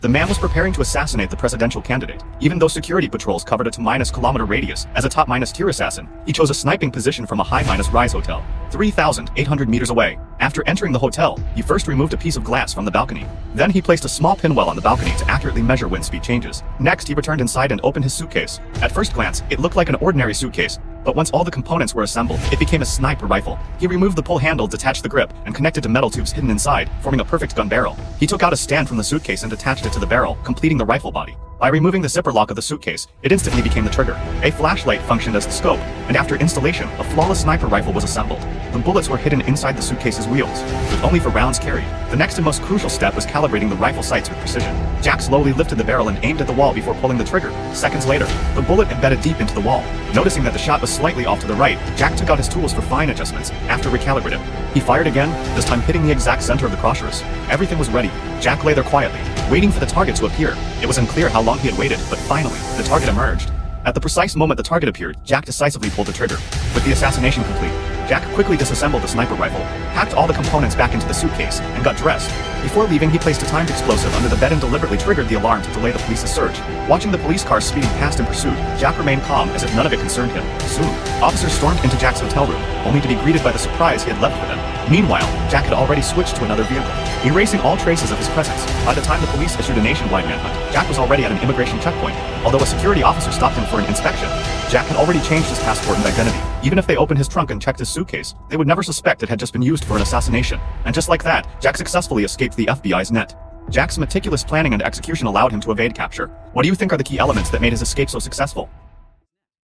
The man was preparing to assassinate the presidential candidate. Even though security patrols covered a -kilometer radius, as a top-tier assassin, he chose a sniping position from a high-rise hotel, 3,800 meters away. After entering the hotel, he first removed a piece of glass from the balcony. Then he placed a small pinwheel on the balcony to accurately measure wind speed changes. Next, he returned inside and opened his suitcase. At first glance, it looked like an ordinary suitcase, but once all the components were assembled, it became a sniper rifle. He removed the pull handle, detached the grip, and connected to metal tubes hidden inside, forming a perfect gun barrel. He took out a stand from the suitcase and attached it to the barrel, completing the rifle body. By removing the zipper lock of the suitcase, it instantly became the trigger. A flashlight functioned as the scope, and after installation, a flawless sniper rifle was assembled. The bullets were hidden inside the suitcase's wheels, with only for rounds carried. The next and most crucial step was calibrating the rifle sights with precision. Jack slowly lifted the barrel and aimed at the wall before pulling the trigger. Seconds later, the bullet embedded deep into the wall. Noticing that the shot was slightly off to the right, Jack took out his tools for fine adjustments. After recalibrating, he fired again, this time hitting the exact center of the crosshair. Everything was ready. Jack lay there quietly, waiting for the target to appear. It was unclear how long he had waited, but finally, the target emerged. At the precise moment the target appeared, Jack decisively pulled the trigger. With the assassination complete, Jack quickly disassembled the sniper rifle, packed all the components back into the suitcase, and got dressed. Before leaving, he placed a timed explosive under the bed and deliberately triggered the alarm to delay the police's search. Watching the police car speeding past in pursuit, Jack remained calm as if none of it concerned him. Soon, officers stormed into Jack's hotel room, only to be greeted by the surprise he had left for them. Meanwhile, Jack had already switched to another vehicle, erasing all traces of his presence. By the time the police issued a nationwide manhunt, Jack was already at an immigration checkpoint. Although a security officer stopped him for an inspection, Jack had already changed his passport and identity. Even if they opened his trunk and checked his suitcase, they would never suspect it had just been used for an assassination. And just like that, Jack successfully escaped the FBI's net. Jack's meticulous planning and execution allowed him to evade capture. What do you think are the key elements that made his escape so successful?